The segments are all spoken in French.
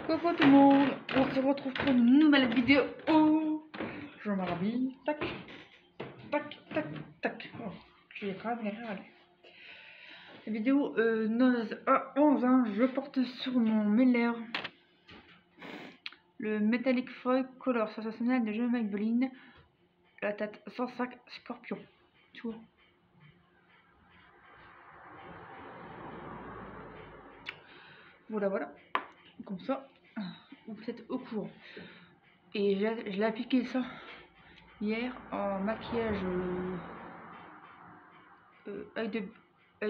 Coucou tout le monde, on se retrouve pour une nouvelle vidéo. Je me rhabille, tac, tac, tac, tac. Oh, j'ai quand même l'air. La vidéo 11, hein, je porte sur mon Meller le Metallic Foil Color sensationnel de Jean-Marc Belline, la tête 105 Scorpion. Tu vois. Voilà. Comme ça, vous êtes au courant. Et je l'ai appliqué ça hier en maquillage œil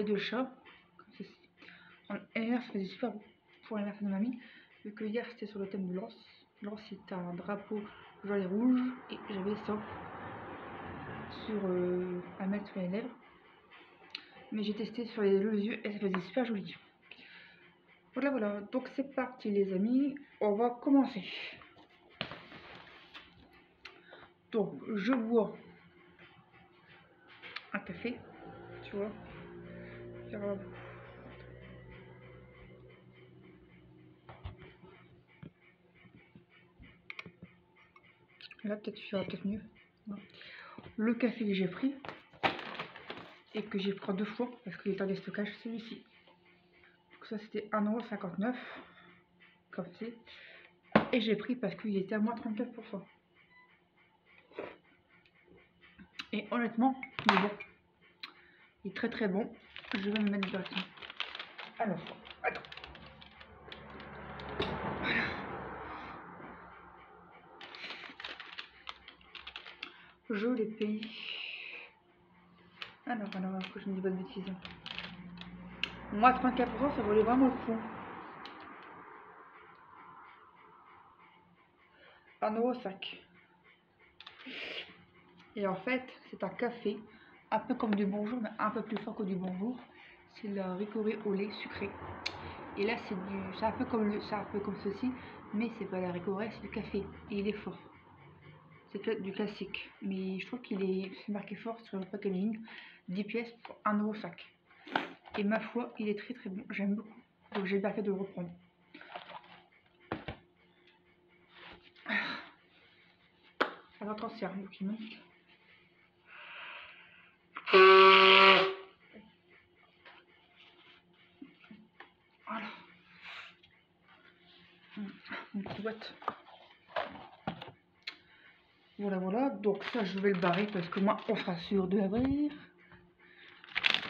de chat, comme ceci. Hier, ça faisait super beau pour l'anniversaire de mamie, vu que hier c'était sur le thème de l'Anse. L'Anse c'est un drapeau jaune et rouge, et j'avais ça sur à mettre sur les lèvres. Mais j'ai testé sur les yeux et ça faisait super joli. Voilà, donc c'est parti les amis, on va commencer. Donc je bois un café, tu vois. Là peut-être tu feras peut-être mieux. Le café que j'ai pris et que j'ai pris 2 fois parce qu'il est en déstockage, celui-ci. Donc ça c'était 1,59 € comme c'est. Et j'ai pris parce qu'il était à moins 34%. Et honnêtement, il est bon. Il est très bon. Je vais me mettre directement. Alors, attends. Voilà. Je l'ai payé. Alors, que je ne dis pas de bêtises. Moi, 34%, ça valait vraiment le coup. 1,05 €. Et en fait, c'est un café, un peu comme du Bonjour, mais un peu plus fort que du Bonjour. C'est le Ricoré au lait sucré. Et là, c'est un peu comme ceci, mais c'est pas la Ricoré, c'est du café. Et il est fort. C'est du classique, mais je trouve c'est marqué fort sur le packaging. 10 pièces pour 1,05 €. Et ma foi, il est très bon, j'aime beaucoup. Donc j'ai bien fait de le reprendre. Ça va transférer, donc il manque. Voilà. Une petite boîte. Voilà, donc ça je vais le barrer parce que moi on sera sûr de l'abrir.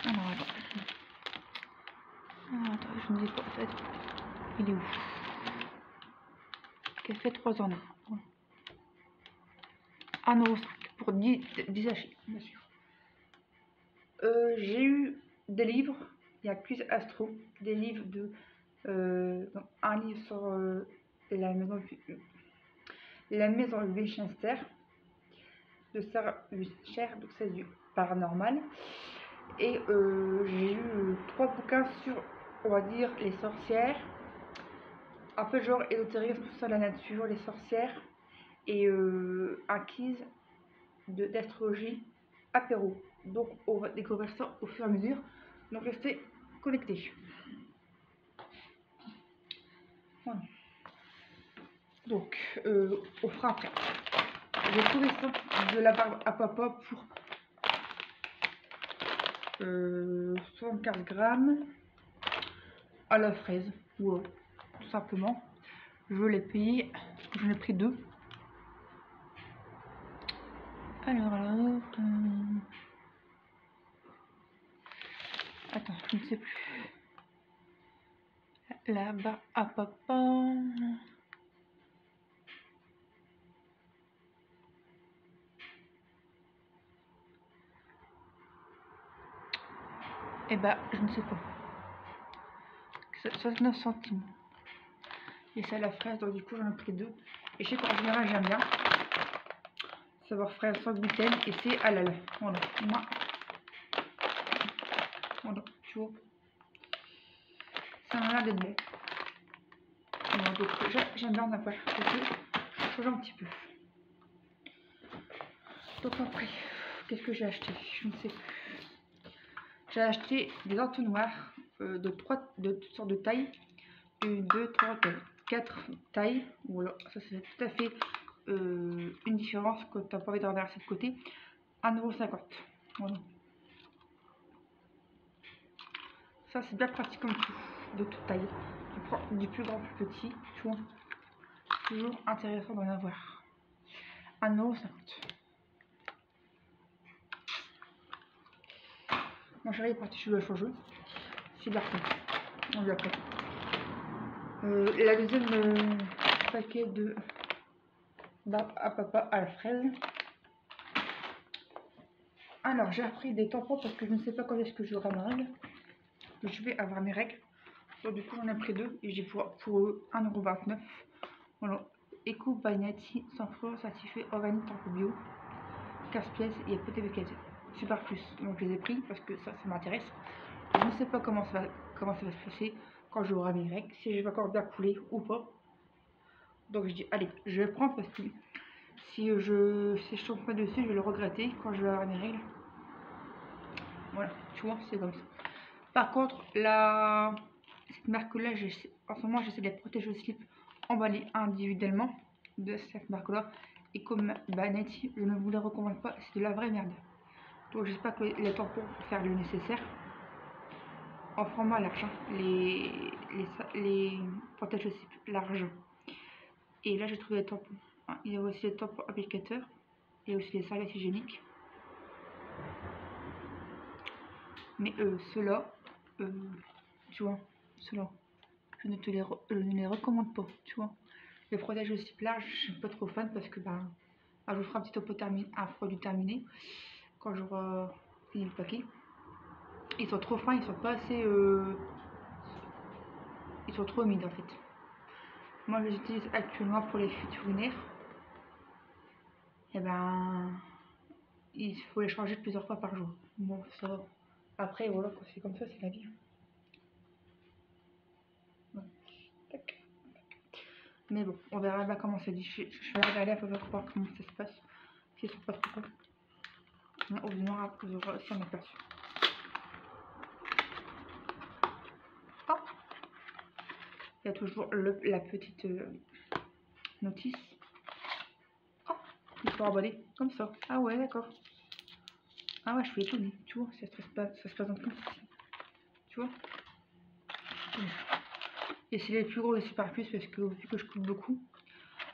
Alors attends, je ne sais pas en fait. Il est où? Café 3 en 1. Voilà. 1,05 € pour 10 sachets, bien sûr. J'ai eu des livres. Il y a Quiz Astro, des livres de un livre sur la maison Winchester de Sarah Winchester, donc c'est du paranormal. Et j'ai eu 3 bouquins sur, on va dire, les sorcières, un peu genre ésotérisme sur la nature, les sorcières, et un quiz d'astrologie apéro. Donc on va découvrir ça au fur et à mesure, donc restez connectés. Voilà. Donc on fera après. J'ai trouvé ça de la barbe à papa pour 75 grammes à la fraise, wow, tout simplement. Je l'ai payé, j'en ai pris 2. Alors, attends, je ne sais plus. Là-bas à papa. Eh bah, je ne sais pas. 69 centimes. Et ça, la fraise, donc du coup, j'en ai pris 2. Et je sais qu'en général, j'aime bien savoir fraise sans gluten, et c'est halal. Voilà, voilà, tu vois. Ça m'a l'air d'être bon. Voilà, donc j'aime bien la pâte. Je change un petit peu. Donc après, qu'est-ce que j'ai acheté? Je ne sais plus. J'ai acheté des entonnoirs de toutes sortes de tailles. 1, 2, 3 tailles. 4 tailles. Voilà, ça c'est tout à fait une différence quand tu n'as pas envie de renverser de côté. 1,50 €. Voilà. Ça c'est bien pratique comme tout, de toute taille. Tu prends du plus grand plus petit, tu vois. Toujours intéressant d'en avoir. 1,50 €. Mon chéri est parti chez le changeux. C'est parti. On lui a pris. La deuxième paquet de barbe à papa à la fraise. Alors j'ai appris des tampons parce que je ne sais pas quand est-ce que j'aurai ma règle. Je vais avoir mes règles. Donc, du coup j'en ai pris deux et j'ai pour 1,29 €. Voilà. Eco Bagnati sans fleurs certifié organique tampon bio. 15 pièces et il y a peut-être super plus. Donc je les ai pris parce que ça m'intéresse. Je ne sais pas comment ça va se passer quand j'aurai mes règles, si je vais encore bien couler ou pas. Donc je dis allez, je vais prendre parce que si je tombe pas dessus, je vais le regretter quand je vais avoir mes règles. Voilà, tu vois, c'est comme ça. Par contre, cette marque-là, en ce moment, j'essaie de les protéger au slip emballés individuellement de cette marque-là. Et comme Banetti, je ne vous les recommande pas, c'est de la vraie merde. Donc j'espère que les tampons vont faire le nécessaire. En format large, hein. Les protège aussi large. Et là j'ai trouvé les tampons. Il y a aussi les tampons applicateurs. Il y a aussi les serviettes hygiéniques. Mais ceux-là, tu vois, ceux-là, je ne les recommande pas, tu vois. Les protège aussi large, je suis pas trop fan parce que je vous ferai un petit topo un produit terminé quand j'aurai fini le paquet. Ils sont trop fins, ils sont pas assez ils sont trop humides en fait. Moi je les utilise actuellement pour les fuites urinaires. Et il faut les changer plusieurs fois par jour. Bon, ça va. Après voilà, quand c'est comme ça, c'est la vie. Ouais. Mais bon, on verra bien comment ça dit. Je vais regarder à peu près pour voir comment ça se passe. S'ils sont pas trop cool. Au noir, vous aurez aussi un aperçu. Oh, il y a toujours la petite notice. Oh, il faut emballer comme ça. Ah ouais, d'accord. Ah ouais, je suis étonnée. Tu vois, ça se présente comme ça. Tu vois. Et c'est les plus gros, les super plus parce que vu que je coupe beaucoup.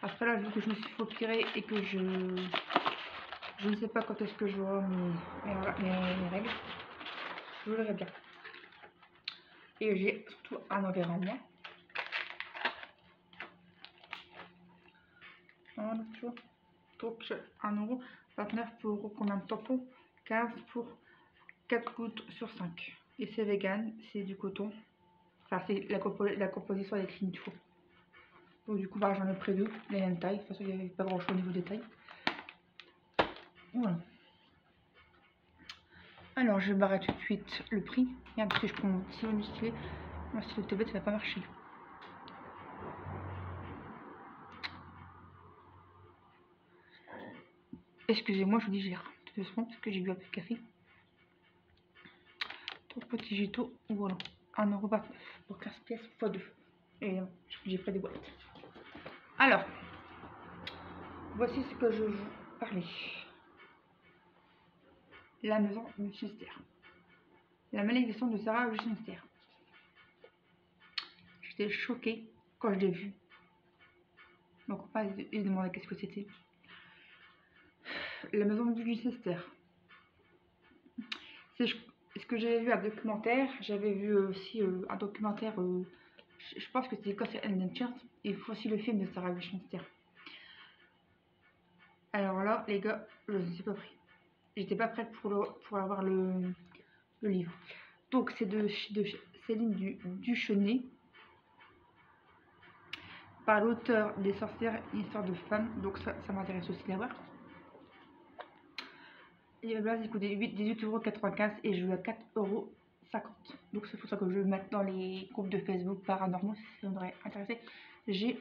Après là, vu que je me suis fait opérer et que je ne sais pas quand est-ce que j'aurai mes règles, je vous verrai bien. Et j'ai surtout un environnement. Voilà, tu vois. Donc 1,29 € pour combien de tampons? 15 pour 4 gouttes sur 5. Et c'est vegan, c'est du coton. Enfin, c'est la composition est clean, tu vois. Donc du coup, j'en ai pris deux, les mêmes tailles. De toute façon, il n'y avait pas grand chose au niveau des tailles. Voilà. Alors, je barre tout de suite le prix. Regarde, parce que je prends mon stylo musclé. Mon stylo tablette, ça va pas marcher. Excusez-moi, je vous digère tout doucement parce que j'ai bu un peu de café. Donc, petit gito, voilà. 1,29 € pour 15 pièces x 2. Et j'ai pris des boîtes. Alors, voici ce que je vous parlais. La maison Winchester. La malédiction de Sarah Winchester. J'étais choquée quand je l'ai vue. Donc, on va lui demander qu'est-ce que c'était. La maison de Winchester. C'est ce que j'avais vu un documentaire. J'avais vu aussi un documentaire. Je pense que c'était Coffee and Adventures. Et aussi le film de Sarah Winchester. Alors là, les gars, je ne suis pas pris. J'étais pas prête pour avoir le livre. Donc, c'est de Céline Duchesnay. Par l'auteur des sorcières, une histoire de femme. Donc, ça m'intéresse aussi d'avoir. Et la base, il coûtait 18,95 € et je l'ai à 4,50 €. Donc, c'est pour ça que je vais mettre dans les groupes de Facebook paranormaux si ça vous aurait intéressé. J'ai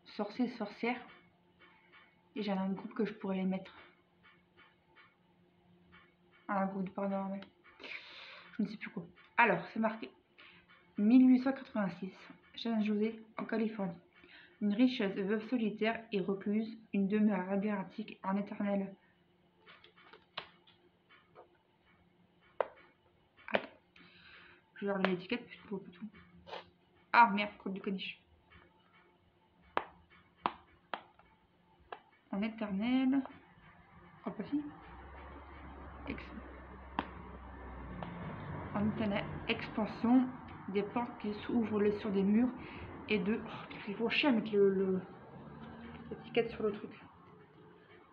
sorcières. Et j'ai un groupe que je pourrais les mettre. Un groupe de paranormal. Je ne sais plus quoi. Alors, c'est marqué 1886. San José, en Californie. Une riche veuve solitaire et recluse, une demeure labyrinthique en éternel. Attends, je vais regarder l'étiquette parce que je vois pas tout. Ah merde, code du caniche. En éternel. Oh, pas si. En éternel expansion, des portes qui s'ouvrent sur des murs et de. Oh, il faut chier à mettre l'étiquette sur le truc.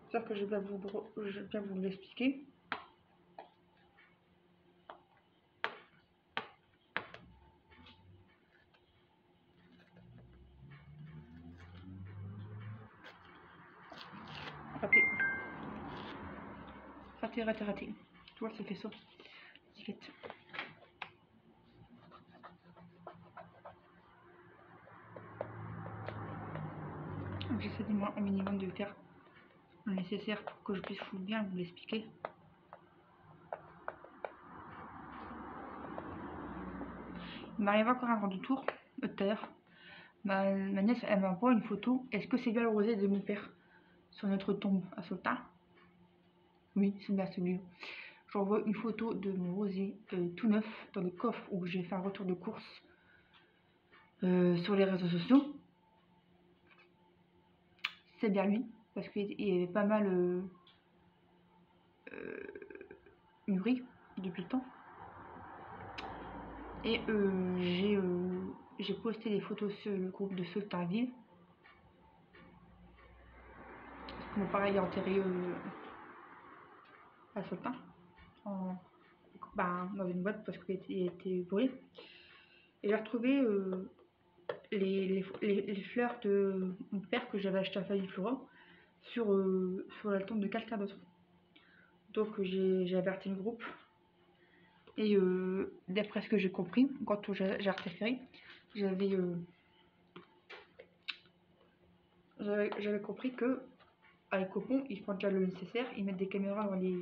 J'espère que je vais bien vous l'expliquer. Raté. Tu vois, ça fait ça. Étiquette. J'essaie du moins au minimum de faire le nécessaire pour que je puisse bien vous l'expliquer. Il m'arrive encore un grand tour tout à l'heure. Ma nièce, elle m'envoie une photo. Est-ce que c'est bien le rosé de mon père sur notre tombe à Sultan? Oui, c'est bien celui-là. J'envoie une photo de mon rosier tout neuf dans le coffre où j'ai fait un retour de course sur les réseaux sociaux. C'est bien lui, parce qu'il avait pas mal mûri depuis le temps. Et j'ai posté des photos sur le groupe de Sultanville. Parce que mon père est enterré à Sultan. Dans une boîte parce qu'il a été brûlé. Et j'ai retrouvé les fleurs de mon père que j'avais acheté à Famille Flora sur la tombe de quelqu'un d'autre. Donc j'ai averti le groupe. Et d'après ce que j'ai compris, quand j'ai retéféré, j'avais compris que avec Copon, ils font déjà le nécessaire, ils mettent des caméras dans les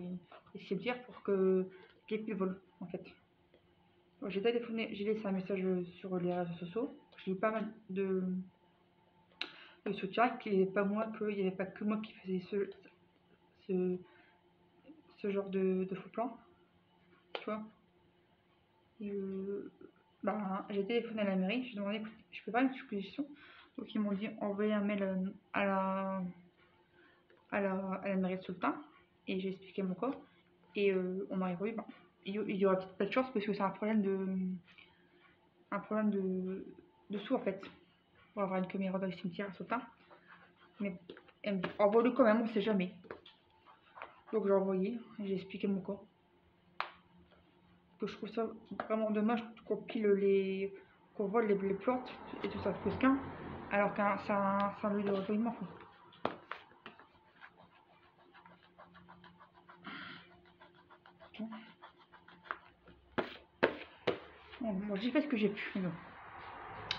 cimetières pour que les pieds volent en fait. J'ai téléphoné, j'ai laissé un message sur les réseaux sociaux. J'ai eu pas mal de soutien, qu'il n'y avait pas que moi qui faisais ce genre de faux plan, tu vois. Et j'ai téléphoné à la mairie, j'ai demandé, écoute, je peux pas une supposition. Donc ils m'ont dit envoyer un mail à la mairie de Sultan, et j'ai expliqué mon cas. Et on m'a répondu, il y aura peut-être pas de chance parce que c'est un problème de sous en fait, pour avoir une caméra dans le cimetière à Sultan. Mais elle me dit envoie-le quand même, on sait jamais. Donc j'ai envoyé, j'ai expliqué mon cas. Que je trouve ça vraiment dommage qu'on vole les plantes et tout ça de Cosquin, alors qu'un c'est un lieu de recueillement. Bon, j'ai fait ce que j'ai pu. Non.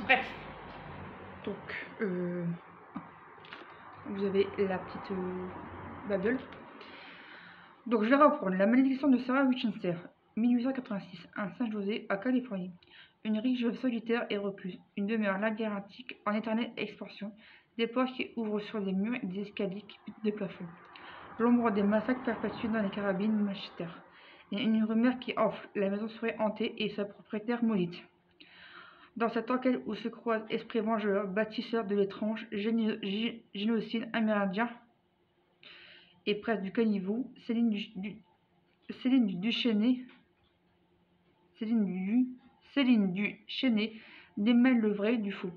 Bref. Donc, vous avez la petite babble. Donc, je vais reprendre. La malédiction de Sarah Winchester, 1886, un Saint-José à Californie. Une riche veuve solitaire et recluse. Une demeure labyrinthique en éternelle expansion. Des portes qui ouvrent sur des murs et des escaliers qui piquent des plafonds. L'ombre des massacres perpétués dans les carabines Manchester. Et une rumeur qui enfle. La maison serait hantée et sa propriétaire maudite. Dans cette enquête où se croisent esprits vengeurs, bâtisseurs de l'étrange, génocide amérindien et presse du caniveau, Céline Duchesnay démêle le vrai du faux.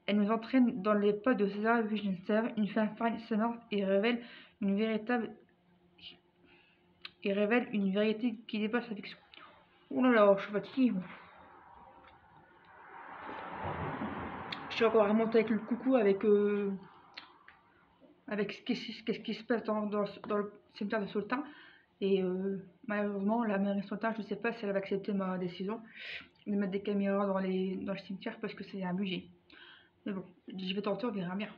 Elle nous entraîne dans les pas de Sarah Winchester, une femme fascinante, et révèle une vérité qui dépasse la fiction. Oh là là, je suis fatiguée. Je suis encore remontée avec le coucou, avec ce qui se passe dans le cimetière de Sultan. Et malheureusement, la mairie de Sultan, je ne sais pas si elle va accepter ma décision de mettre des caméras dans le cimetière parce que c'est un budget. Mais bon, je vais tenter, on verra bien.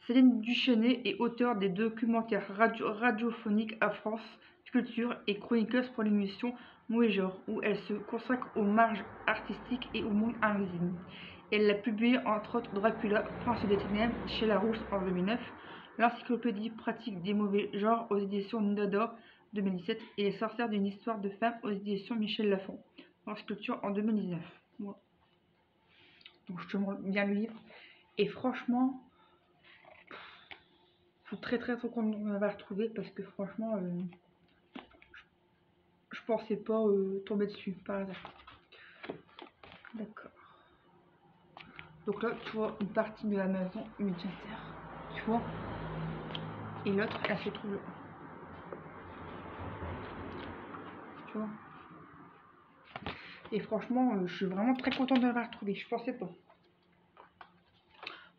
Céline Duchesnay est auteure des documentaires radiophoniques à France sculpture et chroniqueuse pour l'émission Mauvais Genre, où elle se consacre aux marges artistiques et au monde invisible. Elle a publié entre autres Dracula, Prince des Ténèbres chez Larousse en 2009, l'encyclopédie pratique des mauvais genres aux éditions Nidador 2017 et les sorcières d'une histoire de femme aux éditions Michel Lafon en sculpture en 2019. Voilà. Donc je te montre bien le livre. Et franchement, je suis très content de l'avoir retrouvé parce que franchement, je pensais pas tomber dessus par hasard. D'accord. Donc là, tu vois une partie de la maison Winchester. Tu vois. Et l'autre, elle se trouve là. Tu vois. Et franchement, je suis vraiment très contente de l'avoir retrouvé. Je pensais pas.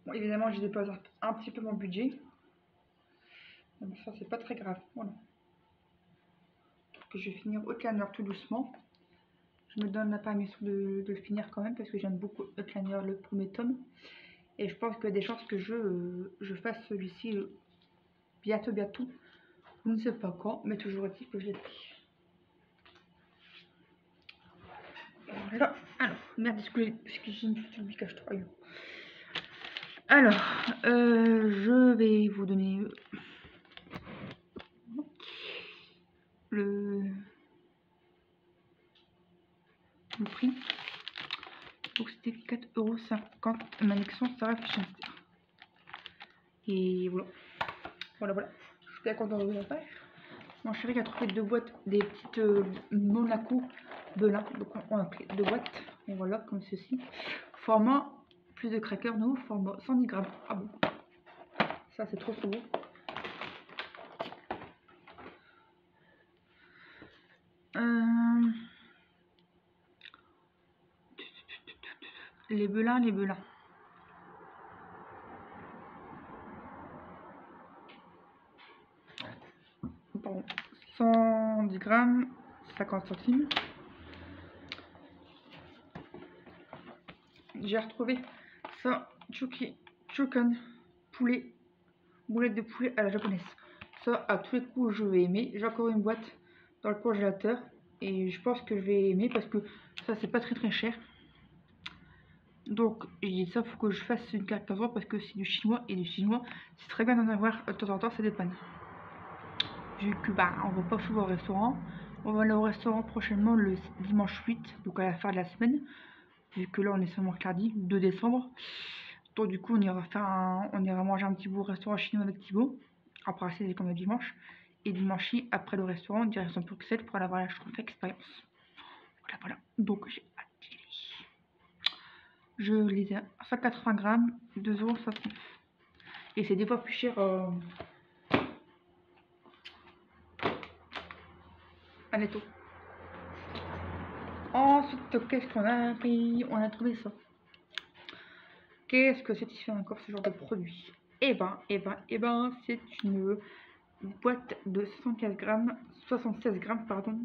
Bon, évidemment, j'ai dépassé un petit peu mon budget. Mais ça, c'est pas très grave. Voilà. Donc, je vais finir Outlander tout doucement. Je me donne la permission de le finir quand même parce que j'aime beaucoup Outlander, le premier tome. Et je pense qu'il y a des chances que je fasse celui-ci bientôt. Je ne sais pas quand, mais toujours est-il que je l'ai pris. Voilà. Alors, merde, est-ce que j'ai une petite bicache 3. Alors, je vais vous donner le prix. Donc c'était 4,50 €, Manexion Sarah Fischer. Et voilà. Voilà. Je suis bien content de vous en faire. Mon chéri a trouvé 2 boîtes, des petites Monaco Belin. Donc on a pris 2 boîtes. Et voilà, comme ceci. Format plus de crackers, nous, format 110 grammes. Ah bon. Ça c'est trop beau. Les belins. Pardon. 110 grammes, 50 centimes. J'ai retrouvé ça, Chukan, poulet, boulette de poulet à la japonaise. Ça, à tous les coups, je vais aimer. J'ai encore une boîte dans le congélateur et je pense que je vais aimer parce que ça, c'est pas très cher. Donc, j'ai dit ça, faut que je fasse une carte 15 parce que c'est du chinois et du chinois, c'est très bien d'en avoir de temps en temps, ça dépanne. Vu que on va pas souvent au restaurant, on va aller au restaurant prochainement le dimanche 8, donc à la fin de la semaine. Vu que là on est seulement mercredi 2 décembre, donc du coup on ira manger un petit bout au restaurant chinois avec Thibaut, après c'est comme le dimanche, et dimanche après le restaurant direction Bruxelles pour aller voir la Schtroumpf expérience. Voilà, donc j'ai hâte d'y aller. Je les ai à 180 grammes, 2,69 €, et c'est des fois plus cher à Netto. Ensuite, qu'est-ce qu'on a pris? On a trouvé ça. Qu'est-ce que c'est encore ce genre de produit? Eh ben, c'est une boîte de 76 grammes, pardon,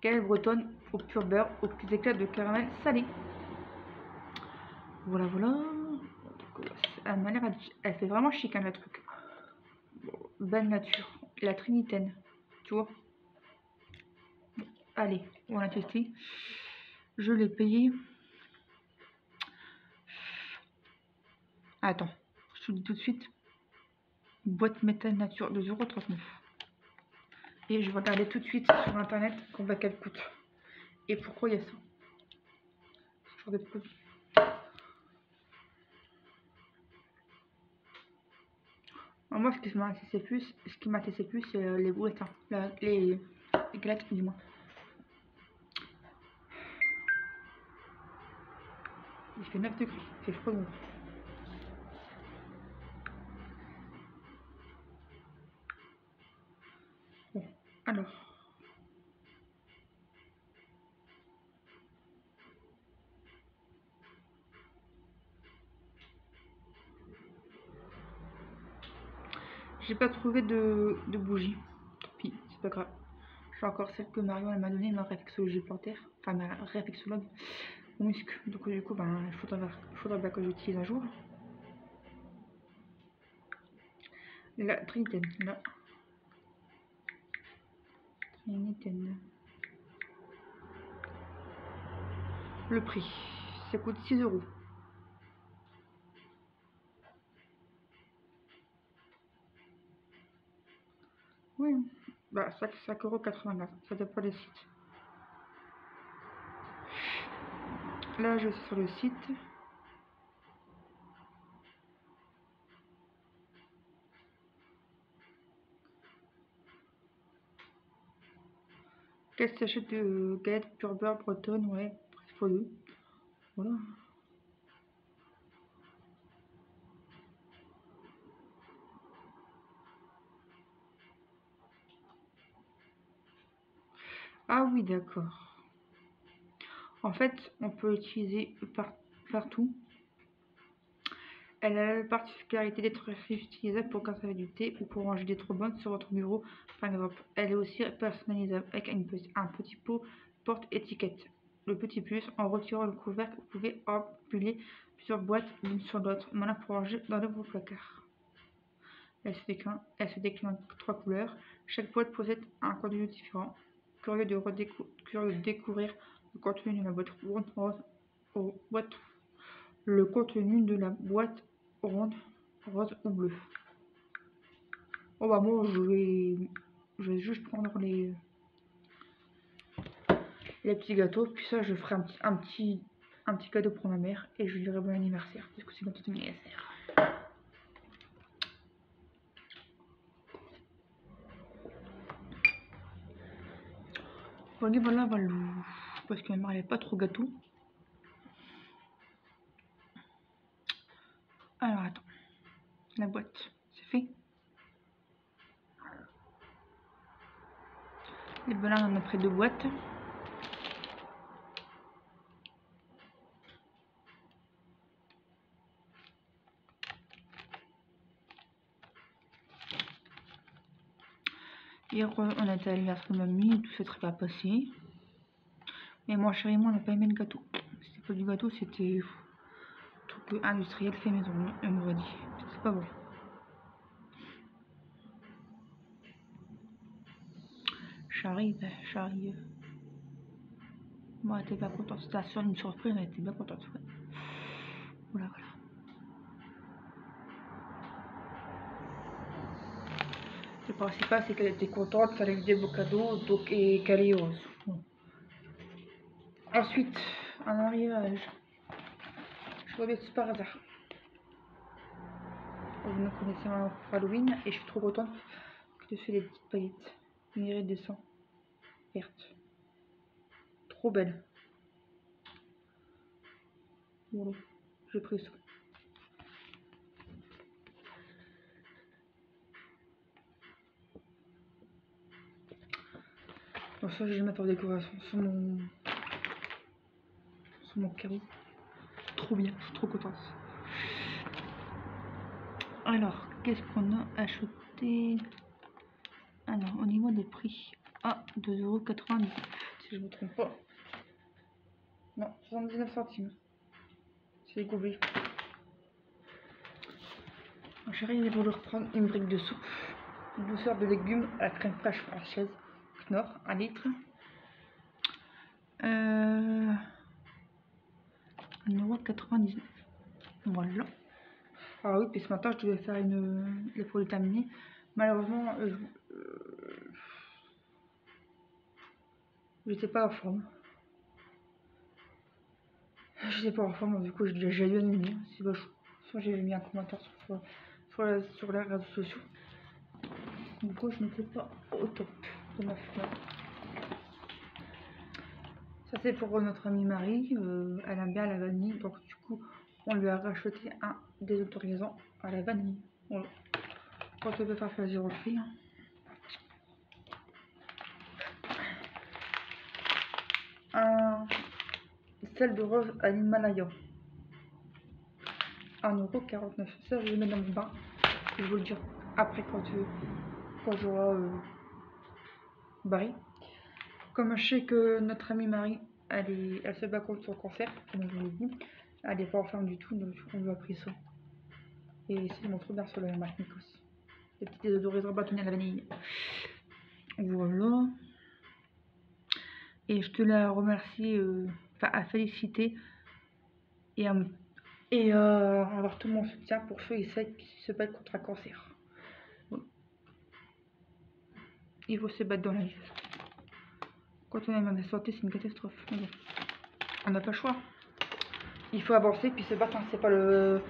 galette bretonne au pur beurre, aux petits éclats de caramel salé. Voilà. Elle fait vraiment chic, hein, le truc. Belle nature, la trinitaine, tu vois. Allez, on l'a testé. Je l'ai payé. Attends, je te dis tout de suite. Boîte métal nature, 2,39 €. Et je vais regarder tout de suite sur internet combien qu'elle coûte. Et pourquoi il y a ça. Ce genre de produit. Moi, ce qui m'intéressait plus, c'est les boulettes, hein. Les galettes, du moins. Il fait 9 degrés, c'est froid. Bon, alors. J'ai pas trouvé de bougie. Puis, c'est pas grave. J'ai encore celle que Marion elle m'a donnée, ma réflexologie plantaire. Enfin, ma réflexologue au muscle. Donc, du coup, il faudra bien que j'utilise un jour. La Trinitaine, là. Nitten. Le prix, ça coûte 6 €. Oui, bah 5,89 €, ça dépend des sites. Là, je suis sur le site. Qu'est-ce que t'achètes de galettes pure beurre bretonne? Ouais, prix fois 2. Voilà. Ah oui, d'accord. En fait, on peut l'utiliser partout. Elle a la particularité d'être réutilisable pour conserver du thé ou pour ranger des trombones sur votre bureau, par exemple. Elle est aussi personnalisable avec un petit pot porte-étiquette. Le petit plus, en retirant le couvercle, vous pouvez empiler plusieurs boîtes l'une sur l'autre, malin pour ranger dans vos placards. Elle se décline en 3 couleurs. Chaque boîte possède un contenu différent. Curieux de découvrir le contenu de la boîte ronde, le contenu de la boîte ronde, rose ou bleu. Oh bah moi je vais juste prendre les petits gâteaux, puis ça je ferai un petit cadeau pour ma mère et je lui dirai bon anniversaire, parce que c'est bientôt mon anniversaire. Voilà, parce que ma mère elle est pas trop gâteau. Alors attends, la boîte, c'est fait. Et ben là on a pris 2 boîtes. Hier on a été à l'anniversaire de mamie, tout s'est très bien passé. Mais moi chérie, moi on n'a pas aimé le gâteau. C'était pas du gâteau, c'était truc industriel fait maison, on m'aurait dit. C'est pas bon. Charlie. Moi, elle était pas contente. C'était sur une surprise, elle était bien contente. Ouais. Voilà. Le principal, c'est qu'elle était contente, qu'elle ait eu des beaux cadeaux et qu'elle est heureuse. Bon. Ensuite, un arrivage. Je reviens tout par hasard. Vous me connaissez maintenant pour Halloween et je suis trop contente que je fais des petites paillettes. Une iride de sang verte. Trop belle. Voilà. J'ai pris ça. Bon, ça, je vais mettre en décoration sur mon carreau. Trop bien, je suis trop contente. Alors, qu'est-ce qu'on a acheté? Alors, au niveau des prix, 2,90 €, si je ne me trompe pas. Non, 79 centimes. C'est gobé. Mon chéri, il va vouloir prendre une brique de soupe. Une douceur de légumes à la crème fraîche française. Knorr, 1 litre. 1,99 €. Voilà. Ah oui, puis ce matin, je devais faire les produits terminés. Malheureusement, j'étais pas en forme. J'étais pas en forme, du coup, j'ai dû annuler. C'est vachement. J'ai mis un commentaire sur les réseaux sociaux. Du coup, je n'étais pas au top de ma forme. Ça, c'est pour notre amie Marie. Elle aime bien la vanille, donc du coup, on lui a racheté un désautorisant à la vanille. Voilà. Quand on peut faire plaisir aux filles. Un sel de rose à l'Himalaya. 1,49 €. Ça, je vais le mettre dans mon bain. Je vais vous le dire après quand j'aurai Barry. Comme je sais que notre amie Marie, elle se bat contre son cancer, comme je vous l'ai dit, elle n'est pas en forme du tout, donc on lui a pris ça. Et c'est mon trop bien sur la marque Nikos. Des petits désodorisants bâtonnés à la vanille. Voilà. Et je te la remercie, enfin à féliciter et à avoir tout mon soutien pour ceux et celles qui se battent contre un cancer. Bon. Il faut se battre dans la vie. Quand on est mal de santé, c'est une catastrophe. Bon. On n'a pas le choix. Il faut avancer puis se battre. Hein. C'est pas le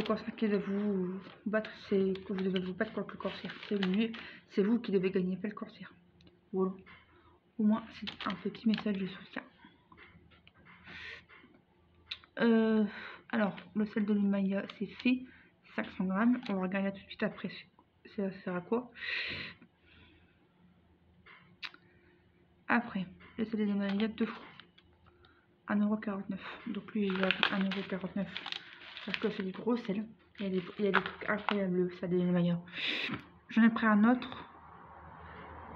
cancer qui doit vous battre, c'est que vous devez vous battre contre le cancer. C'est vous qui devez gagner, pas le cancer. Voilà. Au moins, c'est un petit message de soutien. Alors, le sel de l'Himalaya, c'est fait. 500 grammes. On va regarder tout de suite après. Ça sert à quoi? Après, le sel de l'Himalaya, 2 fois. 1,49 €. Donc lui, il a 1,49 € parce que c'est du gros sel. Il y a des trucs incroyables, le sel de l'Himalaya. J'en ai pris un autre.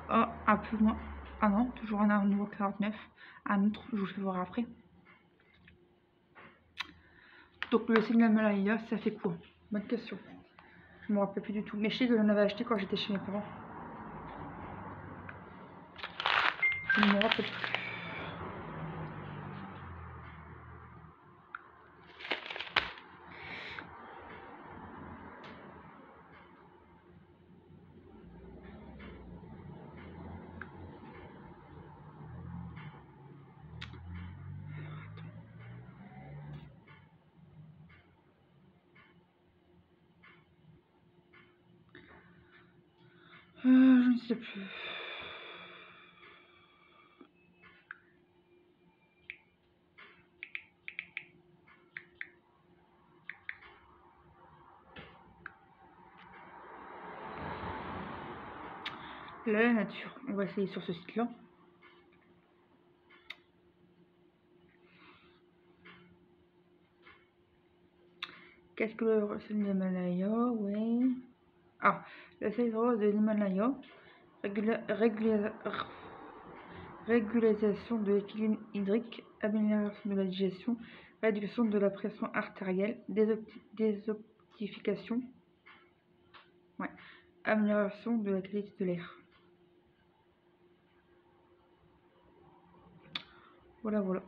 Oh, un peu moins. Ah non, toujours un 1,49 €. Un autre, je vous fais voir après. Donc le sel de l'Himalaya, ça fait quoi? Bonne question. Je me rappelle plus du tout. Mais je sais que j'en avais acheté quand j'étais chez mes parents. Je ne me rappelle plus. Je ne sais plus. La nature. On va essayer sur ce site-là. Qu'est-ce que le sel de l'Himalaya? Ouais. Ah, le sel rose de l'Himalaya. Régulation de l'équilibre hydrique, amélioration de la digestion, réduction de la pression artérielle, désoptification, ouais, amélioration de la qualité de l'air. Voilà, voilà.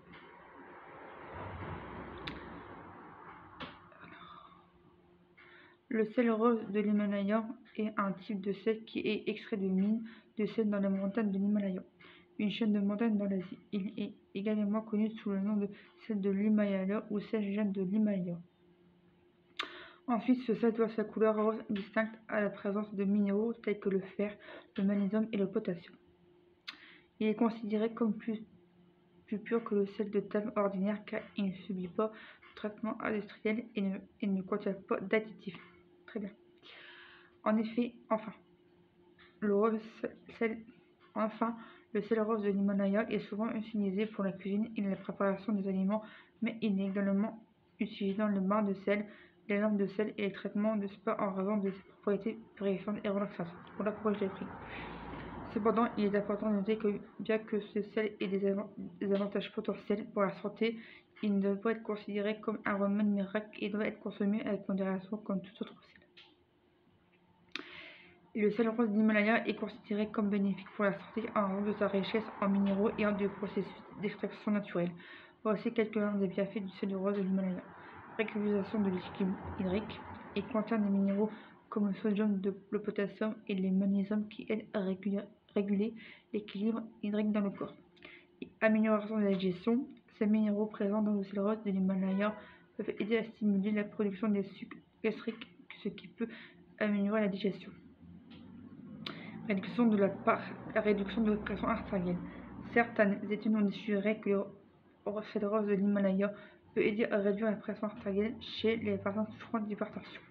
Le sel rose de l'Himalaya est un type de sel qui est extrait de mines de sel dans les montagnes de l'Himalaya, une chaîne de montagnes dans l'Asie. Il est également connu sous le nom de sel de l'Himalaya ou sel jaune de l'Himalaya. Ensuite, ce sel doit sa couleur rose distincte à la présence de minéraux tels que le fer, le magnésium et le potassium. Il est considéré comme plus pur que le sel de table ordinaire car il ne subit pas de traitement industriel et ne contient pas d'additifs. Très bien. En effet, le sel rose de l'Himalaya est souvent utilisé pour la cuisine et la préparation des aliments, mais il est également utilisé dans le bain de sel, les lampes de sel et les traitements de spa en raison de ses propriétés purifiantes et relaxantes. Voilà pourquoi je l'ai pris. Cependant, il est important de noter que bien que ce sel ait des avantages potentiels pour la santé, il ne doit pas être considéré comme un remède miracle et doit être consommé avec modération comme tout autre sel. Le sel rose d'Himalaya est considéré comme bénéfique pour la santé en raison de sa richesse en minéraux et en des processus d'extraction naturelle. Voici quelques-uns des bienfaits du sel rose de l'Himalaya. Régulation de l'équilibre hydrique. Il contient des minéraux comme le sodium, le potassium et le magnésium qui aident à réguler l'équilibre hydrique dans le corps. Amélioration de la digestion. Ces minéraux présents dans le sel rose de l'Himalaya peuvent aider à stimuler la production des sucs gastriques, ce qui peut améliorer la digestion. Réduction de la pression artérielle. Certaines études ont suggéré que le sel rose de l'Himalaya peut aider à réduire la pression artérielle chez les personnes souffrant d'hypertension.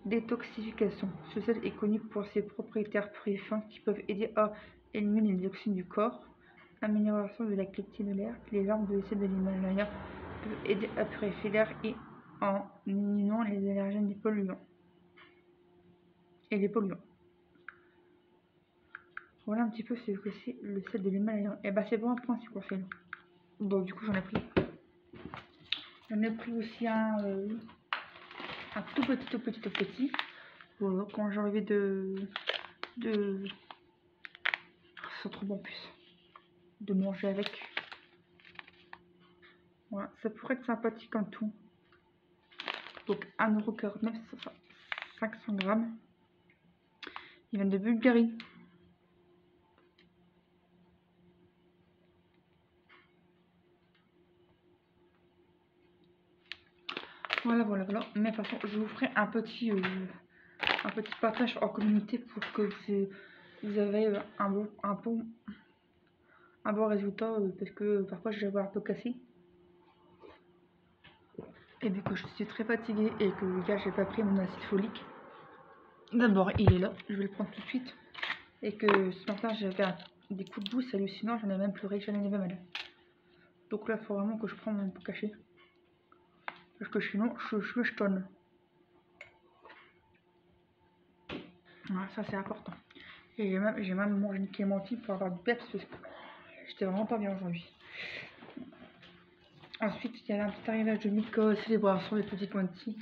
Détoxification. Ce sel est connu pour ses propriétés purifiantes qui peuvent aider à éliminer les dioxines du corps. Amélioration de la qualité de l'air. Les lampes de sel de l'Himalaya peuvent aider à purifier l'air et en éliminant les allergènes et les polluants. Voilà un petit peu ce que c'est le sel de l'Himalaya. Et bah c'est bon un point sur conseil. Donc du coup j'en ai pris. J'en ai pris aussi un tout petit. Voilà, quand j'ai envie de... Ça sent trop bon en plus. de manger avec. Voilà, ça pourrait être sympathique en tout. Donc 1,49 €, 500 grammes. Ils viennent de Bulgarie. Voilà. Mais de toute façon, je vous ferai un petit partage en communauté pour que vous avez un bon résultat, parce que parfois je vais avoir un peu cassé. Et vu que je suis très fatiguée et que hier j'ai pas pris mon acide folique, d'abord il est là, je vais le prendre tout de suite. Et que ce matin j'avais des coups de boost hallucinants, j'en ai même pleuré, j'en avais mal. Donc là il faut vraiment que je prenne mon cachet. Parce que sinon je tonne. Voilà, ça c'est important. Et j'ai même mangé une clémentine pour avoir du peps parce que j'étais vraiment pas bien aujourd'hui. Ensuite, il y avait un petit arrivage de Milka, célébration des petites Monty.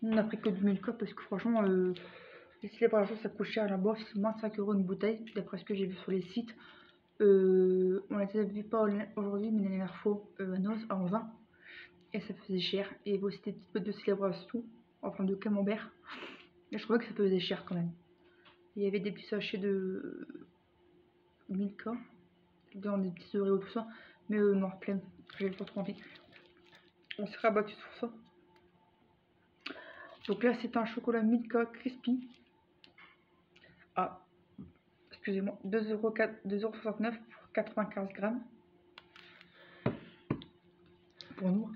On n'a pris que du Milka parce que franchement, les célébrations ça coûte cher là-bas, c'est moins de 5 € une bouteille, d'après ce que j'ai vu sur les sites. On les avait pas aujourd'hui, mais la dernière fois à Noz, en vin, et ça faisait cher. Et il y avait aussi des petites boîtes de célébration, enfin de camembert, et je trouvais que ça faisait cher quand même. Il y avait des petits sachets de Milka, dans des petits Oreos, tout ça, mais noir plein, j'avais pas trop envie. On s'est rabattu sur ça. Donc là, c'est un chocolat Milka Crispy. Ah, excusez-moi, 2,69 € pour 95 grammes. Pour nous.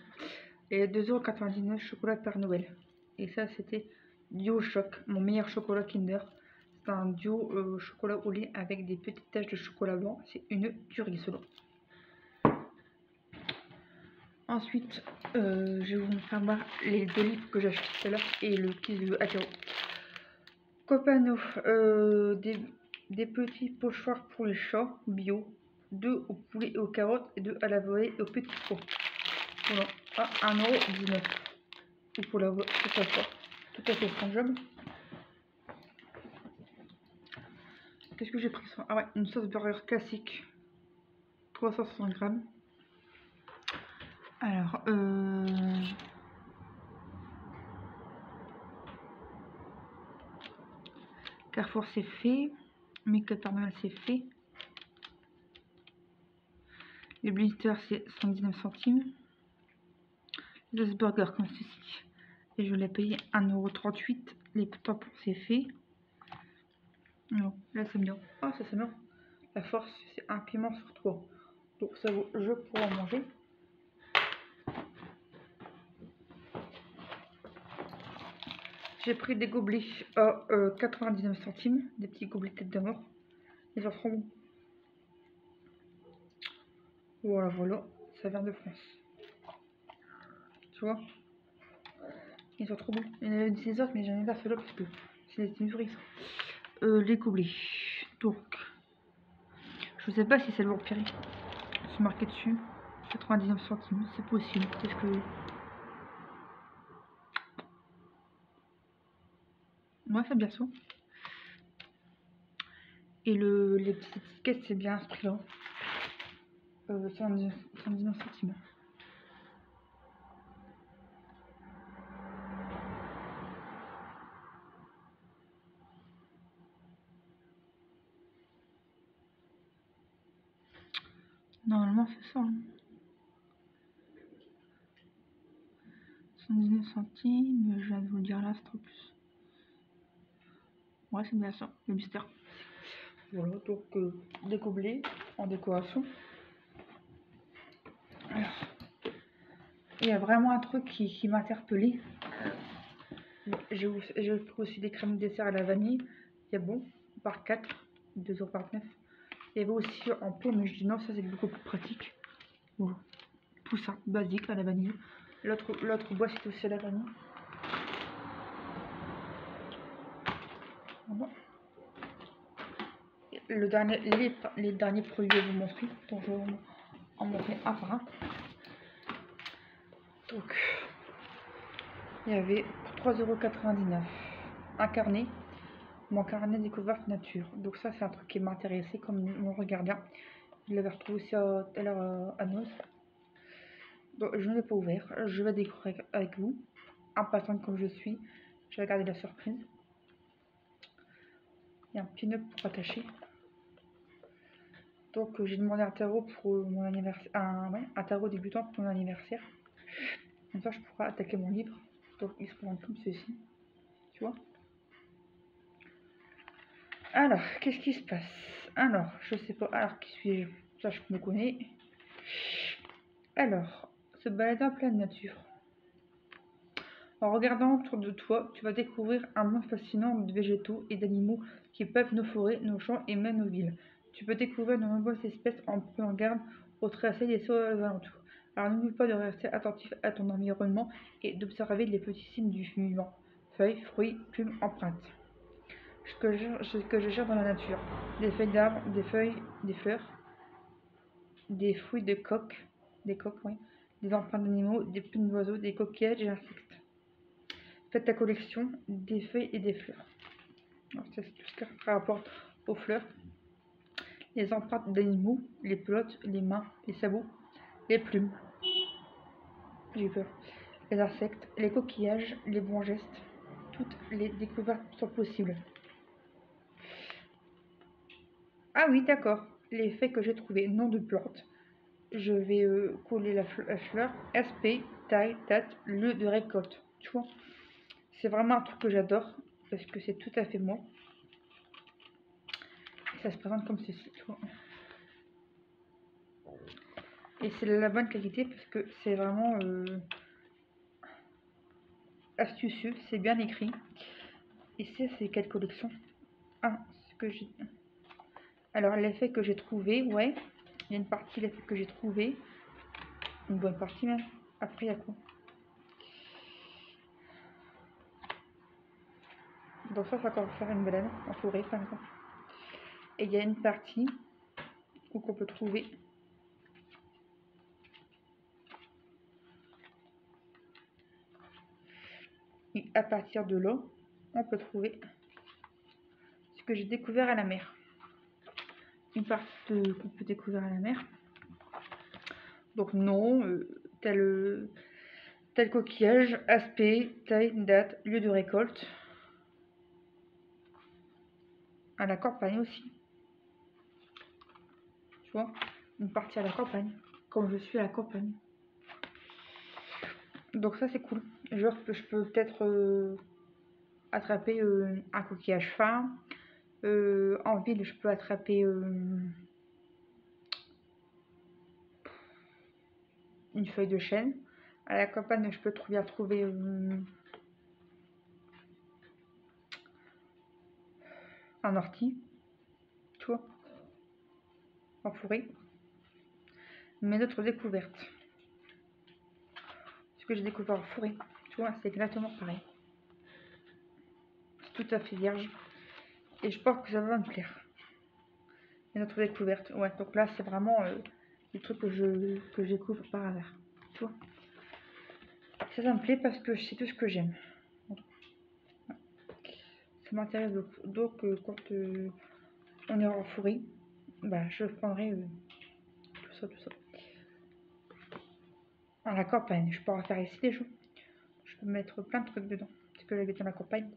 Et 2,99 € chocolat Père Noël. Et ça, c'était Duo Choc, mon meilleur chocolat Kinder. C'est un duo chocolat au lait avec des petites taches de chocolat blanc. C'est une tuerie selon. Ensuite, je vais vous faire voir les 2 livres que j'ai acheté tout à l'heure et le petit de Atero. Copano, des petits pochoirs pour les chats bio, 2 au poulet et aux carottes et 2 à la volée et aux petits pois. Voilà, à 1,19 €. Ou pour la volée, tout à fait son job. Qu'est-ce que j'ai pris ça? Ah ouais, une sauce burger classique, 360 grammes. Alors, Carrefour c'est fait, Milka Père Noël c'est fait, les blisters c'est 119 centimes, les burger comme ceci, et je l'ai payé 1,38 €, les tampons c'est fait. Non, là c'est bien. Ah ça c'est bien. La force c'est un piment sur 3, donc ça vaut, je pourrais en manger. J'ai pris des gobelets à 99 centimes, des petits gobelets tête de mort. Ils sont trop bons. Voilà, ça vient de France. Tu vois, ils sont trop bons. Il y en avait des autres, mais j'en ai pas fait là parce que c'est une souris. Les gobelets. Donc, je sais pas si c'est le Vampiri. C'est marqué dessus. 99 centimes, c'est possible. Qu'est-ce que. Ouais, c'est bien ça. Et les petites étiquettes, c'est bien à ce prix-là. 119 centimes. Normalement, c'est ça. Hein. 119 centimes, je viens de vous le dire là, c'est trop plus. Ouais, c'est bien ça, le mystère. Voilà, donc des gobelets en décoration. Alors, il y a vraiment un truc qui m'a interpellée. J'ai pris aussi des crèmes dessert à la vanille. Il y a bon, par 4, 2,29 €. Il y avait aussi en pot, mais je dis non, ça c'est beaucoup plus pratique. Voilà. Tout ça, basique à la vanille. L'autre boîte c'est aussi à la vanille. Voilà. Les derniers produits à vous montrer, donc je vais vous en montrer un par un. Donc, il y avait pour 3,99 € un carnet, mon carnet découverte nature. Donc ça c'est un truc qui m'intéressait comme mon regardien. Je l'avais retrouvé aussi tout à l'heure à Noz. Donc je ne l'ai pas ouvert. Je vais découvrir avec vous. Impatiente comme je suis. Je vais regarder la surprise. Il y a un petit nœud pour attacher. Donc j'ai demandé un tarot pour mon anniversaire. Un tarot débutant pour mon anniversaire. Comme ça je pourrai attaquer mon livre. Donc il se présente comme ceci. Tu vois. Alors, qu'est-ce qui se passe? Alors, je sais pas. Alors, qui suis-je? Ça, je me connais. Alors, se balader en pleine nature. En regardant autour de toi, tu vas découvrir un monde fascinant de végétaux et d'animaux qui peuplent nos forêts, nos champs et même nos villes. Tu peux découvrir de nombreuses espèces en prenant garde au tracé des sols alentours. Alors n'oublie pas de rester attentif à ton environnement et d'observer les petits signes du vivant. Feuilles, fruits, plumes, empreintes. Ce que je gère dans la nature. Des feuilles d'arbres, des feuilles, des fleurs, des fruits de coques, des coques, oui, des empreintes d'animaux, des plumes d'oiseaux, des coquillages et insectes. Faites ta collection des feuilles et des fleurs. Alors, ça, c'est tout ce qui rapporte aux fleurs. Les empreintes d'animaux, les pelotes, les mains, les sabots, les plumes. J'ai peur. Les insectes, les coquillages, les bons gestes. Toutes les découvertes sont possibles. Ah oui, d'accord. Les faits que j'ai trouvés, nom de plante. Je vais coller la fleur. SP, taille, date, lieu de récolte. Tu vois, c'est vraiment un truc que j'adore parce que c'est tout à fait moi. Et ça se présente comme ceci, tu vois. Et c'est de la bonne qualité parce que c'est vraiment astucieux, c'est bien écrit. Et c'est quelle collection? Ah, ce que j'ai. Alors, l'effet que j'ai trouvé, ouais. Il y a une partie, l'effet que j'ai trouvé. Une bonne partie même. Après, il y a quoi? Donc ça va encore faire une balade en forêt, par exemple. Et il y a une partie où qu'on peut trouver et à partir de là, on peut trouver ce que j'ai découvert à la mer. Une partie qu'on peut découvrir à la mer. Donc nom, tel coquillage, aspect, taille, date, lieu de récolte. À la campagne aussi. Tu vois, une partie à la campagne, comme je suis à la campagne. Donc ça c'est cool. Genre je peux peut-être attraper un coquillage fin. En ville je peux attraper une feuille de chêne. À la campagne je peux trouver un ortie. Tu vois, en forêt. Mes autres découvertes. Ce que j'ai découvert en forêt. Tu vois, c'est exactement pareil. C'est tout à fait vierge. Et je pense que ça va me plaire. Mes autres découvertes. Ouais, donc là c'est vraiment des trucs que je découvre par hasard. Tu vois. Ça me plaît parce que c'est tout ce que j'aime. Ça m'intéresse beaucoup. Donc quand on est en forêt, bah je prendrai tout ça. À la campagne, je pourrais faire ici des choses. Je peux mettre plein de trucs dedans. Parce que j'habite dans la campagne.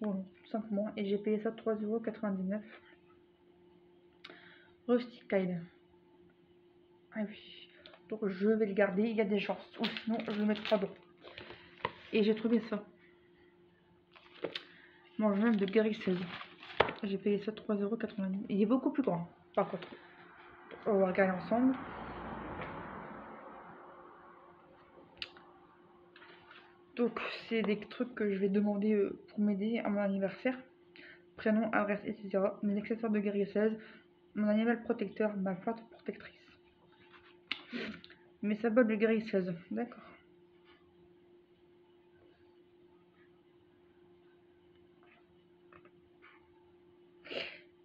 Voilà, tout simplement. Et j'ai payé ça 3,99 €. Rusticide. Ah oui. Donc je vais le garder, il y a des chances. Ou sinon je le mettrai dedans. Et j'ai trouvé ça. Mon journal de guérissage. J'ai payé ça 3,99 €. Il est beaucoup plus grand, par contre. On va regarder ensemble. Donc c'est des trucs que je vais demander pour m'aider à mon anniversaire. Prénom, adresse, etc. Mes accessoires de guérissage. Mon animal protecteur, ma plante protectrice. Mes sabots de guérissage. D'accord.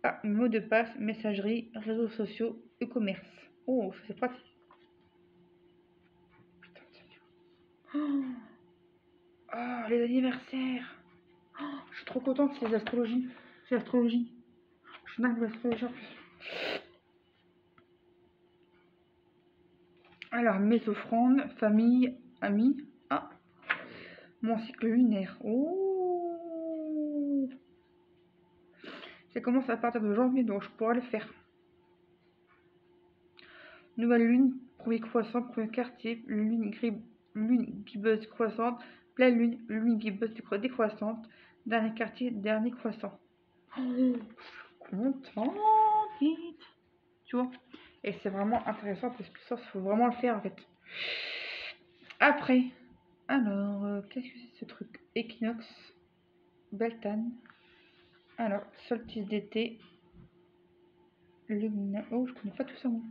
Ah, mot de passe, messagerie, réseaux sociaux, e-commerce. Oh, ça c'est pratique. Putain, oh, les anniversaires. Oh, je suis trop contente, c'est l'astrologie. C'est l'astrologie. Je suis dingue de l'astrologie en plus. Alors, mes offrandes, famille, amis. Ah, mon cycle lunaire. Oh, ça commence à partir de janvier, donc je pourrais le faire. Nouvelle lune, premier croissant, premier quartier, lune gibbeuse croissante, pleine lune, lune gibbeuse décroissante, dernier quartier, dernier croissant. Oh, je suis contente, vite. Tu vois. Et c'est vraiment intéressant parce que ça, il faut vraiment le faire en fait. Après, alors, qu'est-ce que c'est ce truc? Équinoxe, Beltane. Alors, solstice d'été, Lugna. Oh, je connais pas tout ça moi.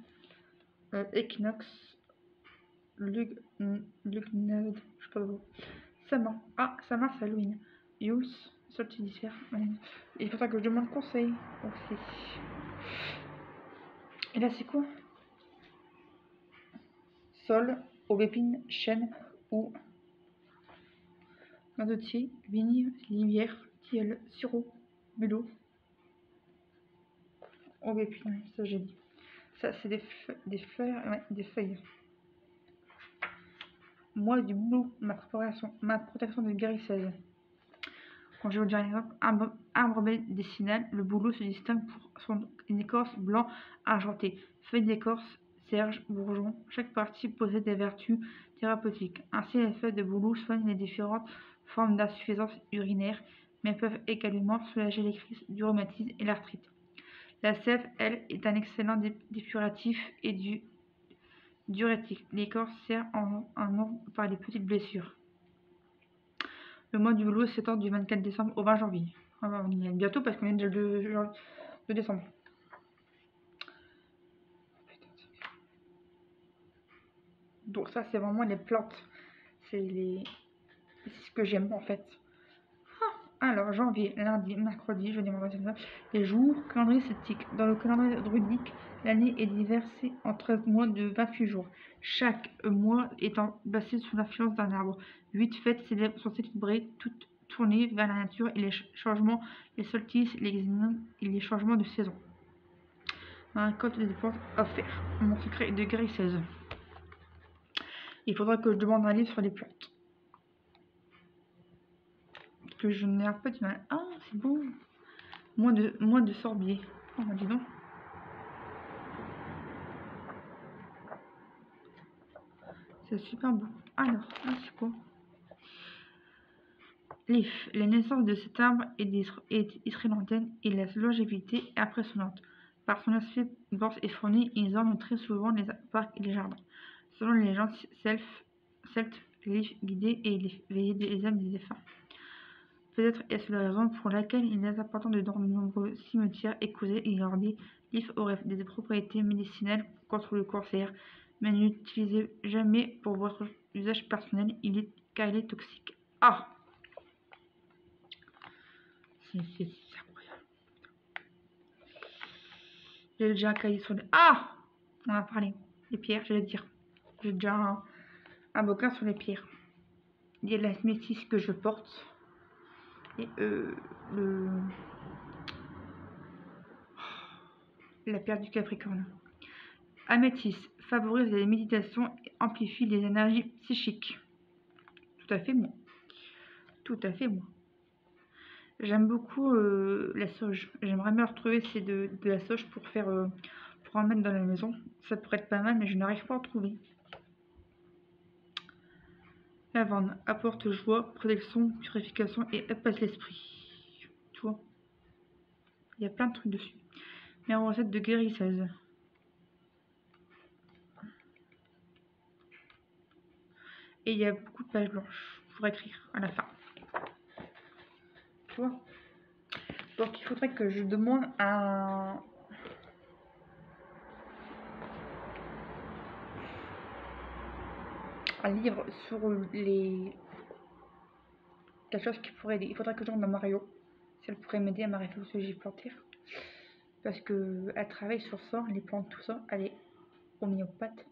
Équinoxe, Lugnade, je sais pas où. Samar. Ah, Samar, c'est Halloween. Yous, solstice d'hiver. Il faudra que je demande conseil aussi. Et là, c'est quoi? Sol, aubépine, chêne ou noisetier, vigne, limière, tilleul, sureau, bulot, aubépine, ça j'ai dit. Ça, c'est des feuilles, ouais, des feuilles. Moi, du boulot, ma protection de guérisseuse. Quand je vais vous dire un exemple, arbre médicinal, le bouleau se distingue pour son écorce blanc argenté. Feuilles d'écorce, serge, bourgeon, chaque partie possède des vertus thérapeutiques. Ainsi, les feuilles de bouleau soignent les différentes formes d'insuffisance urinaire, mais peuvent également soulager les crises du rhumatisme et l'arthrite. La sève, elle, est un excellent dépuratif et diurétique. L'écorce sert en ordre par les petites blessures. Le mois du boulot s'étend du 24 décembre au 20 janvier. On y est bientôt parce qu'on est déjà le 2 décembre. Donc ça, c'est vraiment les plantes. C'est ce que j'aime en fait. Alors, janvier, lundi, mercredi, jeudi, vendredi, les jours, calendrier sceptique. Dans le calendrier druidique, l'année est divisée en 13 mois de 28 jours. Chaque mois étant basé sous l'influence d'un arbre. 8 fêtes sont célébrées, toutes tournées vers la nature et les changements, les solstices, les examens et les changements de saison. Un code des dépenses offert. Mon secret est de guérisseuse. Il faudra que je demande un livre sur les plantes. Que je n'ai un peu du mal. Ah, c'est beau. Moins de sorbier. Oh, dis donc. C'est super beau. Alors, c'est quoi? Leaf. La naissance de cet arbre est isrélantaine et la longévité est impressionnante. Par son aspect dense et fourni, ils ornent très souvent les parcs et les jardins. Selon les légendes celtes, Leaf guidait et veillait les âmes des défunts. Peut-être est-ce la raison pour laquelle il est important de dans de nombreux cimetières et causés et gardés. L'if aurait des propriétés médicinales contre le cancer, mais n'utilisez jamais pour votre usage personnel car il est toxique. Ah, c'est incroyable. J'ai déjà caillé sur les... Ah, on a parlé. Les pierres, j'allais dire. J'ai déjà un bouquin sur les pierres. Il y a la métisse que je porte. Et la pierre du Capricorne. Améthyste favorise les méditations et amplifie les énergies psychiques. Tout à fait moi. Tout à fait moi. J'aime beaucoup la sauge. J'aimerais bien retrouver de la sauge pour pour en mettre dans la maison. Ça pourrait être pas mal, mais je n'arrive pas à en trouver. Lavande apporte joie, protection, purification et apaise l'esprit. Tu vois, il y a plein de trucs dessus. Meilleure recette de guérisseuse. Et il y a beaucoup de pages blanches pour écrire à la fin. Tu vois. Donc il faudrait que je demande un livre sur quelque chose qui pourrait aider. Il faudrait que je demande à Mario si elle pourrait m'aider à m'arrêter au sujet plantaire. Parce qu'elle travaille sur ça, les plantes, tout ça. Elle est homéopathe.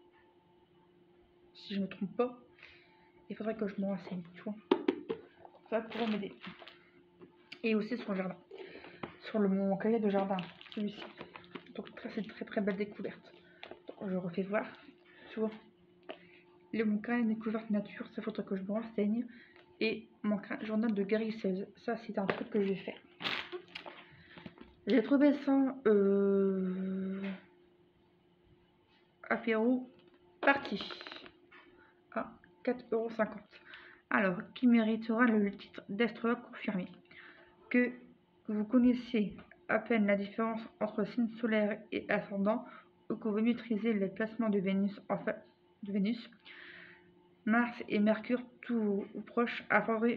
Si je ne me trompe pas. Il faudrait que je me renseigne, tu vois. Ça pourrait m'aider. Et aussi sur le jardin. Sur mon cahier de jardin, celui-ci. Donc Ça, c'est une très très belle découverte. Donc, je refais voir sur le bouquin découverte nature, ça faudrait que je me renseigne. Et mon journal de guérisseuse, ça c'est un truc que je vais faire. J'ai trouvé ça apéro parti à 4,50 €. Alors, qui méritera le titre d'astrologue confirmé? Que vous connaissiez à peine la différence entre signe solaire et ascendant, ou que vous maîtrisez les placements de Vénus, Mars et Mercure, tous proches,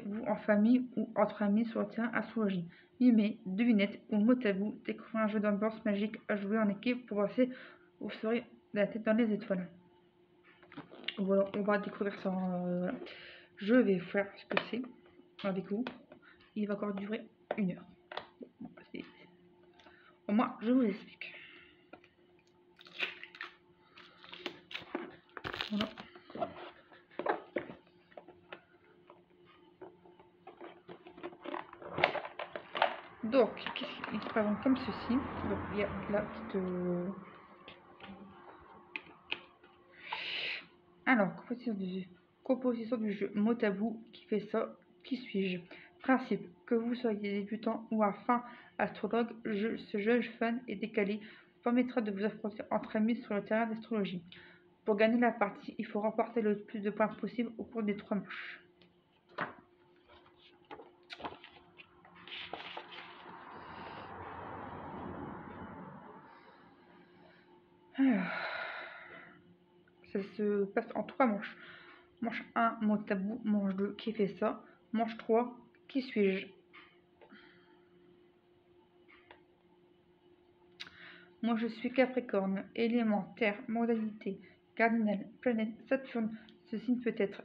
vous en famille ou entre amis sur le terrain astrologie. Mimez, devinette ou mot à vous, découvrez un jeu d'ambiance magique à jouer en équipe pour passer, vous serez la tête dans les étoiles. Voilà, on va découvrir ça. Voilà. Je vais faire ce que c'est avec vous. Il va encore durer 1 heure. Bon, au moins, je vous explique. Voilà. Donc, il se présente comme ceci. Donc, il y a la petite... Alors, composition du jeu, mot à vous, qui fait ça, qui suis-je? Principe, que vous soyez débutant ou un fin astrologue, ce jeu fun et décalé permettra de vous affronter entre amis sur le terrain d'astrologie. Pour gagner la partie, il faut remporter le plus de points possible au cours des 3 manches. Alors, ça se passe en 3 manches. Manche 1, mot tabou. Manche 2, qui fait ça? Manche 3, qui suis-je? Moi, je suis Capricorne, élément terre, modalité, cardinal, planète, Saturne. Ce signe peut être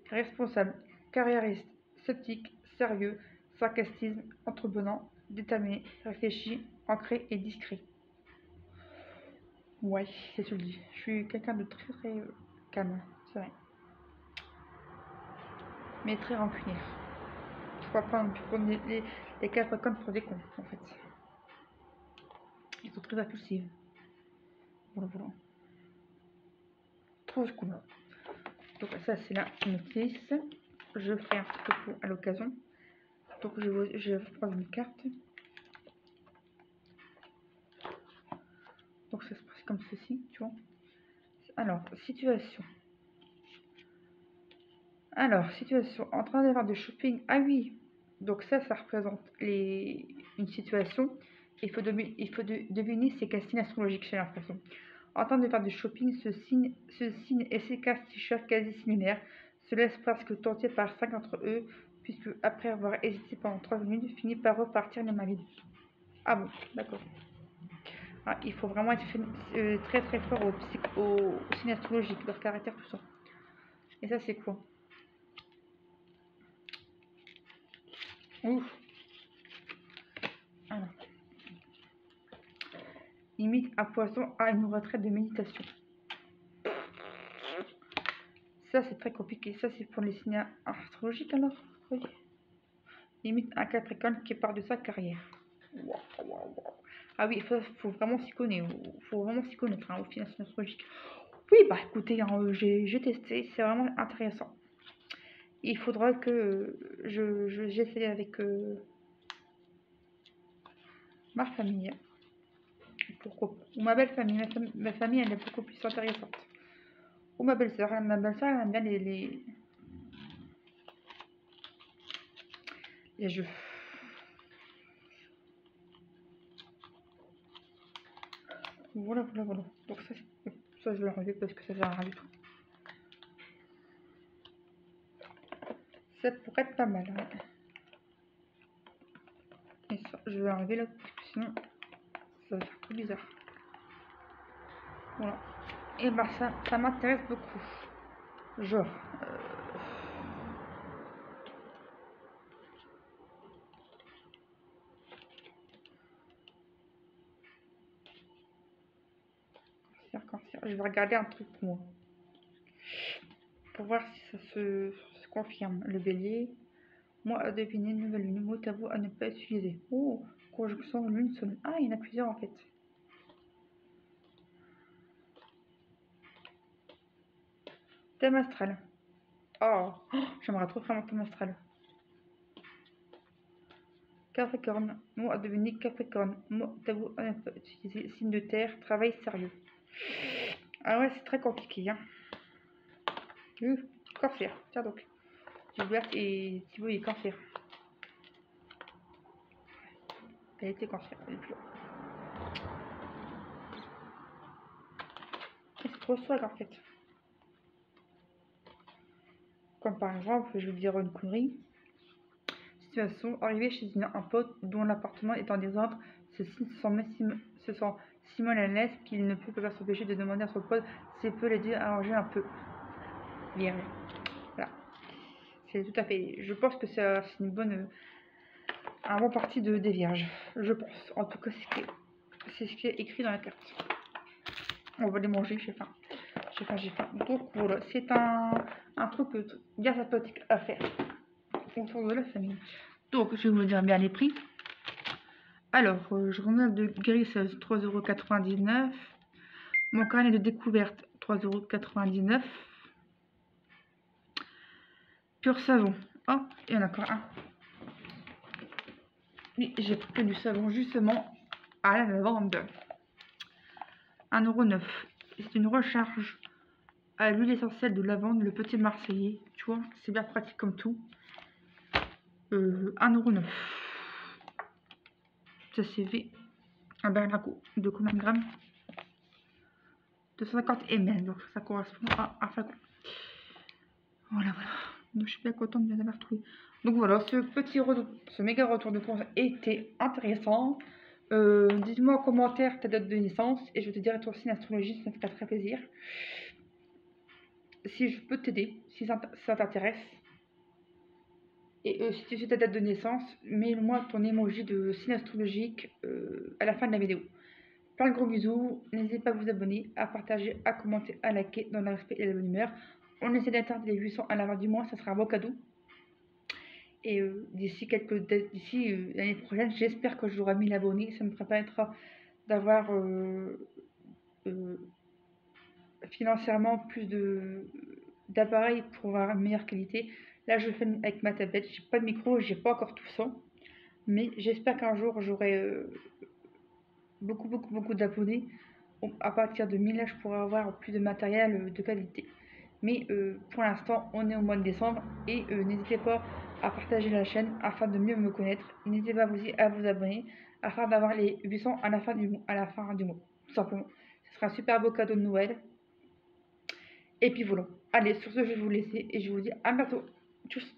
responsable, carriériste, sceptique, sérieux, sarcastisme, entreprenant, déterminé, réfléchi, ancré et discret. Ouais, c'est ce que je dis. Je suis quelqu'un de très très calme, c'est vrai. Mais très rancunier. Je crois pas prendre les Capricornes pour des cons, en fait. Ils sont très impulsifs. Voilà. Trop cool. Donc ça c'est la notice. Je ferai un petit topo à l'occasion. Donc je vais prendre une carte. Donc ça se passe comme ceci, tu vois. Alors, situation. En train d'avoir de shopping. Ah oui. Donc ça représente une situation. Il faut deviner ses castings astrologiques, j'ai l'impression. En train de faire du shopping, ce signe et ses cartes t-shirt quasi similaires se laissent presque tenter par 5 entre eux, puisque après avoir hésité pendant 3 minutes, finit par repartir les mains vides. Ah bon, d'accord. Ah, il faut vraiment être très très fort au signe astrologique, leur caractère, tout ça. Et ça, c'est quoi? Ouf. Alors. Limite à poisson à une retraite de méditation. Ça, c'est très compliqué. Ça, c'est pour les signes astrologiques, alors. Oui. Limite un Capricorne qui part de sa carrière. Wow. Ah oui, il faut vraiment s'y connaître. Faut vraiment s'y connaître au final astrologique. Oui, bah écoutez, hein, j'ai testé, c'est vraiment intéressant. Il faudra que j'essaie avec ma famille. Pourquoi pas. Ou ma belle famille. Ma famille, elle est beaucoup plus intéressante. Ou ma belle-sœur. Ma belle-sœur, elle aime bien les jeux. Voilà. Donc ça je vais l'enlever parce que ça sert à rien du tout. Ça pourrait être pas mal. Hein. Et ça, je vais enlever là parce que sinon ça va faire trop bizarre. Voilà. Et bah ça m'intéresse beaucoup. Genre. Cancer. Je vais regarder un truc moi. Pour voir si ça se confirme. Le bélier. Moi à deviner une nouvelle lune, mot tabou à ne pas utiliser. Oh, projection lune soleil. Ah, il y en a plusieurs en fait. Thème astral. Oh, j'aimerais trop faire mon thème astral. Capricorne, mot à devenir Capricorne, mot tabou à ne pas utiliser, signe de terre, travail sérieux. Ah ouais, c'est très compliqué. Hein. Cancer, tiens donc. Gilberte et Thibaut et cancer. Qualité cancer, elle est plus loin. C'est trop swag en fait. Comme par exemple, je vais dire une connerie. Situation, arrivé chez un pote dont l'appartement est en désordre, ceux-ci se sent si mal à l'aise qu'il ne peut pas s'empêcher de demander à son pote s'il peut l'aider à arranger un peu. Bien, voilà. C'est tout à fait. Je pense que c'est un bon parti des vierges. Je pense. En tout cas, c'est ce qui est écrit dans la carte. On va les manger, j'ai faim. J'ai faim. Donc voilà, c'est un truc bien sympathique à faire autour de la famille. Donc je vais vous dire bien les prix. Alors, journal de guérissage 3,99 €. Mon carnet de découverte 3,99 €. Pur savon. Oh, il y en a encore un. Oui, j'ai pris du savon justement à la lavande. 1,09 €. C'est une recharge à l'huile essentielle de lavande, le petit marseillais. Tu vois, c'est bien pratique comme tout. 1,09 €. Ça c'est fait un bernaco de combien de grammes? 250 ml, donc ça correspond à un flacon. Voilà. Donc je suis bien contente de les avoir trouvés. Donc voilà, ce méga retour de force était intéressant. Dites-moi en commentaire ta date de naissance et je te dirai ton signe astrologique, ça me fait très plaisir. Si je peux t'aider, si ça t'intéresse. Et si tu sais ta date de naissance, mets-moi ton emoji de signe astrologique à la fin de la vidéo. Plein de gros bisous, n'hésitez pas à vous abonner, à partager, à commenter, à liker dans le respect et la bonne humeur. On essaie d'atteindre les 800 à la fin du mois, ça sera un beau cadeau. Et d'ici l'année prochaine, j'espère que j'aurai 1000 abonnés. Ça me permettra d'avoir financièrement plus d'appareils pour avoir une meilleure qualité. Là, je fais avec ma tablette, j'ai pas de micro, j'ai pas encore tout ça. Mais j'espère qu'un jour, j'aurai beaucoup d'abonnés. À partir de 1000, là, je pourrai avoir plus de matériel de qualité. Mais pour l'instant, on est au mois de décembre et n'hésitez pas à partager la chaîne afin de mieux me connaître. N'hésitez pas aussi à vous abonner afin d'avoir les 800 à la fin du mois, tout simplement. Ce sera un super beau cadeau de Noël. Et puis voilà. Allez, sur ce, je vais vous laisser et je vous dis à bientôt. Tchuss.